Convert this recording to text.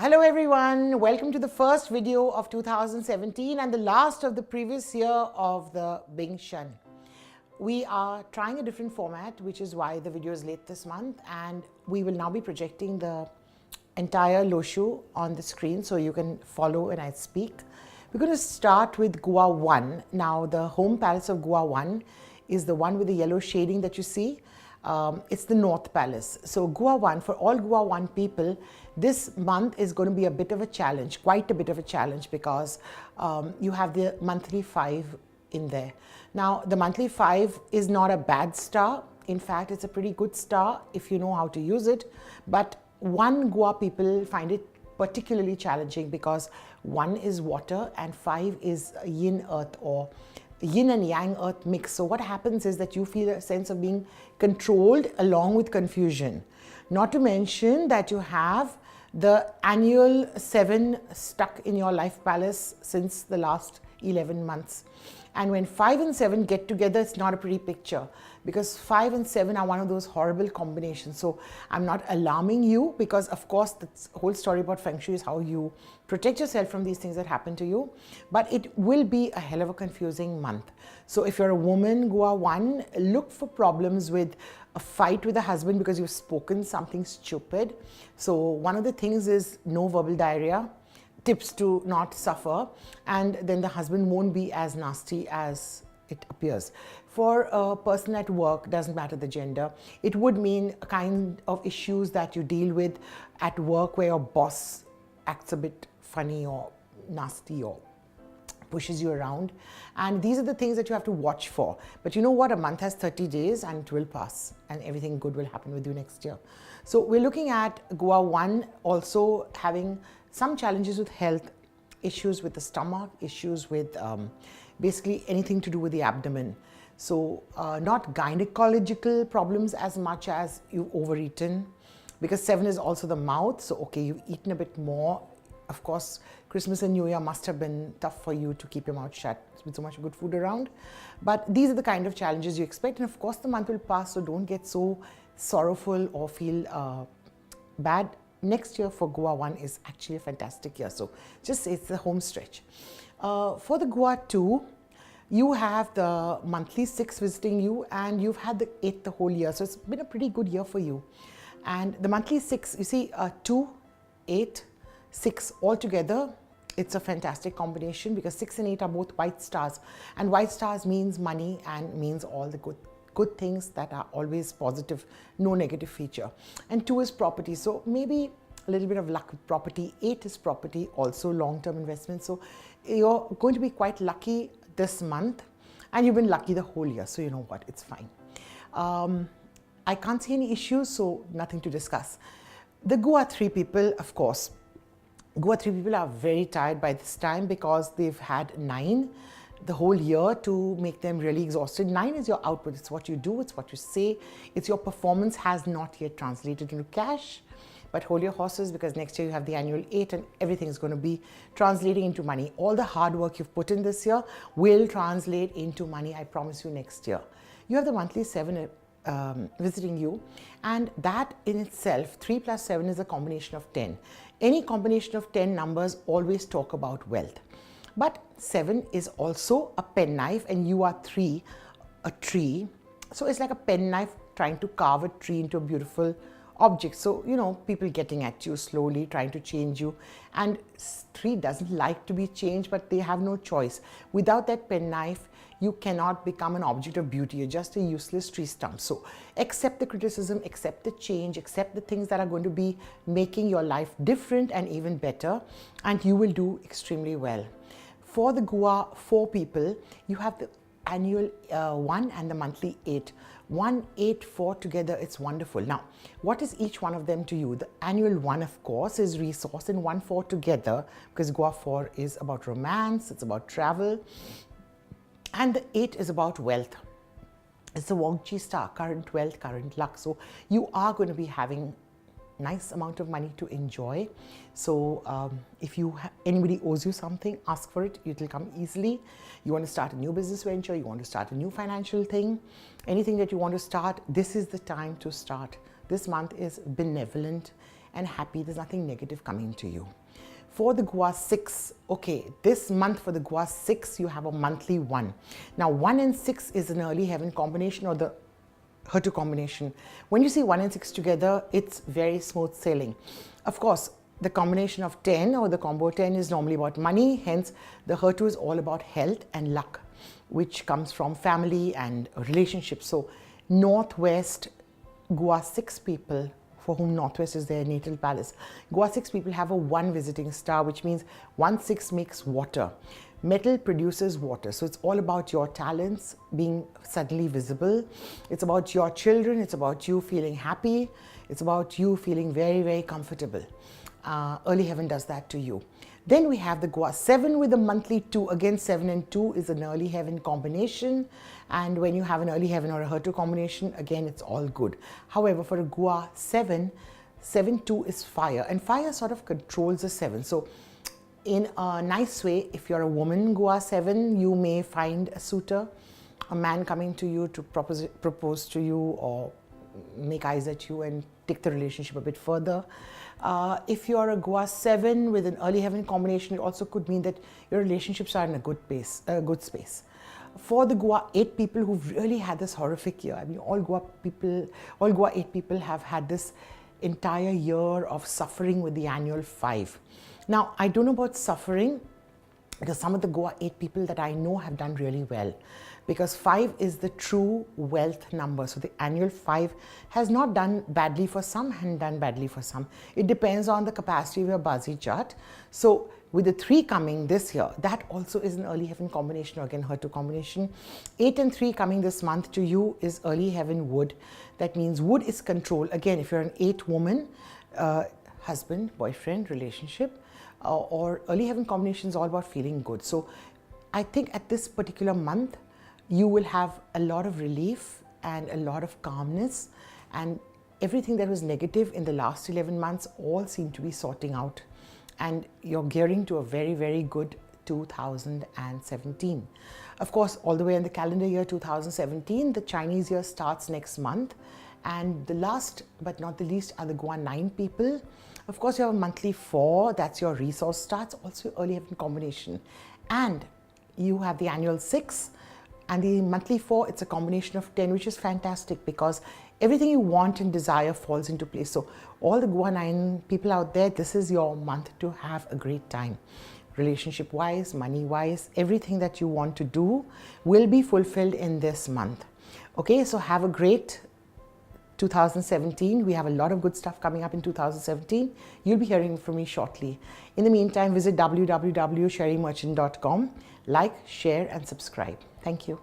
Hello everyone, welcome to the first video of 2017 and the last of the previous year of the Bing Shen. We are trying a different format, which is why the video is late this month, and we will now be projecting the entire Loshu on the screen so you can follow when I speak. We're going to start with Gua 1. Now the home palace of Gua 1 is the one with the yellow shading that you see. It's the North Palace. So Gua 1, for all Gua 1 people, this month is going to be a bit of a challenge, quite a bit of a challenge, because you have the monthly 5 in there. Now the monthly 5 is not a bad star. In fact, it's a pretty good star if you know how to use it. But one Gua people find it particularly challenging because 1 is water and 5 is yin earth, or yin and yang earth mix. So what happens is that you feel a sense of being controlled along with confusion. Not to mention that you have the annual 7 stuck in your life palace since the last 11 months. And when 5 and 7 get together, it's not a pretty picture, because 5 and 7 are one of those horrible combinations. So I'm not alarming you, because of course the whole story about Feng Shui is how you protect yourself from these things that happen to you. But it will be a hell of a confusing month. So if you're a woman, Gua 1, look for problems with a fight with a husband because you've spoken something stupid. So one of the things is no verbal diarrhea, tips to not suffer, and then the husband won't be as nasty as it appears. For a person at work, doesn't matter the gender, it would mean a kind of issues that you deal with at work where your boss acts a bit funny or nasty or pushes you around, and these are the things that you have to watch for. But you know what, a month has 30 days and it will pass, and everything good will happen with you next year. So we're looking at Gua 1 also having some challenges with health, issues with the stomach, issues with basically anything to do with the abdomen. So not gynecological problems as much as you've overeaten, because 7 is also the mouth. So okay, you've eaten a bit more. Of course, Christmas and New Year must have been tough for you to keep your mouth shut with so much good food around. But these are the kind of challenges you expect. And of course, the month will pass, so don't get so sorrowful or feel bad. Next year for Gua 1 is actually a fantastic year. So just it's the home stretch. For the Gua 2, you have the monthly 6 visiting you, and you've had the 8 the whole year. So it's been a pretty good year for you. And the monthly 6, you see 2, 8, 6 all together, it's a fantastic combination, because 6 and 8 are both white stars, and white stars means money and means all the good things that are always positive, no negative feature. And 2 is property, so maybe a little bit of luck with property. 8 is property, also long-term investment. So you're going to be quite lucky this month, and you've been lucky the whole year, so you know what, it's fine. I can't see any issues, so nothing to discuss. The Gua 3 people, of course, Gua 3 people are very tired by this time because they've had 9 the whole year to make them really exhausted. 9 is your output. It's what you do, it's what you say, it's your performance has not yet translated into cash. But hold your horses, because next year you have the annual 8 and everything is going to be translating into money. All the hard work you've put in this year will translate into money, I promise you, next year. You have the monthly 7 visiting you, and that in itself, 3 plus 7 is a combination of 10. Any combination of 10 numbers always talk about wealth. But 7 is also a penknife, and you are 3, a tree. So it's like a penknife trying to carve a tree into a beautiful object. So, you know, people getting at you slowly, trying to change you. And 3 doesn't like to be changed, but they have no choice. Without that penknife, you cannot become an object of beauty. You're just a useless tree stump. So accept the criticism, accept the change, accept the things that are going to be making your life different and even better, and you will do extremely well. For the Gua 4 people, you have the annual 1 and the monthly 8. 1, 8, 4 together, it's wonderful. Now, what is each one of them to you? The annual 1, of course, is resource, and 1, 4 together, because Gua 4 is about romance, it's about travel, and the 8 is about wealth. It's the Wong Chi star, current wealth, current luck. So you are going to be having nice amount of money to enjoy. So if anybody owes you something, ask for it. It will come easily. You want to start a new business venture, you want to start a new financial thing, anything that you want to start, this is the time to start. This month is benevolent and happy. There's nothing negative coming to you. For the Gua 6, okay, this month for the Gua 6, you have a monthly 1. Now 1 and 6 is an early heaven combination, or the Hertu combination. When you see 1 and 6 together, it's very smooth sailing. Of course, the combination of 10 or the combo 10 is normally about money, hence the Hertu is all about health and luck, which comes from family and relationships. So Northwest Gua 6 people, for whom Northwest is their natal palace, Gua 6 people have a 1 visiting star, which means 1-6 makes water. Metal produces water, so it's all about your talents being suddenly visible. It's about your children, it's about you feeling happy, it's about you feeling very, very comfortable. Early heaven does that to you. Then we have the Gua 7 with a monthly 2. Again, 7 and 2 is an early heaven combination, and when you have an early heaven or a Hertu combination, again it's all good. However, for a Gua 7, 7-2 is fire, and fire sort of controls the 7. So in a nice way, if you're a woman Gua 7, you may find a suitor, a man coming to you to propose to you or make eyes at you and take the relationship a bit further. If you're a Gua 7 with an early heaven combination, it also could mean that your relationships are in a good space. For the Gua 8 people who've really had this horrific year, I mean, all Gua 8 people have had this entire year of suffering with the annual 5. Now, I don't know about suffering, because some of the Gua 8 people that I know have done really well, because 5 is the true wealth number. So the annual 5 has not done badly for some and done badly for some. It depends on the capacity of your Bazi chart. So with the 3 coming this year, that also is an early heaven combination, or again Hertu combination. 8 and 3 coming this month to you is early heaven wood. That means wood is control. Again, if you're an 8 woman, husband, boyfriend, relationship, or early heaven combination is all about feeling good. So I think at this particular month, you will have a lot of relief and a lot of calmness, and everything that was negative in the last 11 months all seem to be sorting out, and you're gearing to a very, very good 2017. Of course, all the way in the calendar year 2017, the Chinese year starts next month, and the last but not the least are the Gua 9 people. Of course, you have a monthly 4, that's your resource starts, also early heaven combination, and you have the annual 6. And the monthly 4, it's a combination of 10, which is fantastic, because everything you want and desire falls into place. So all the Gua 9 people out there, this is your month to have a great time. Relationship-wise, money-wise, everything that you want to do will be fulfilled in this month. Okay, so have a great 2017. We have a lot of good stuff coming up in 2017. You'll be hearing from me shortly. In the meantime, visit www.sherrymerchant.com. Like, share and subscribe. Thank you.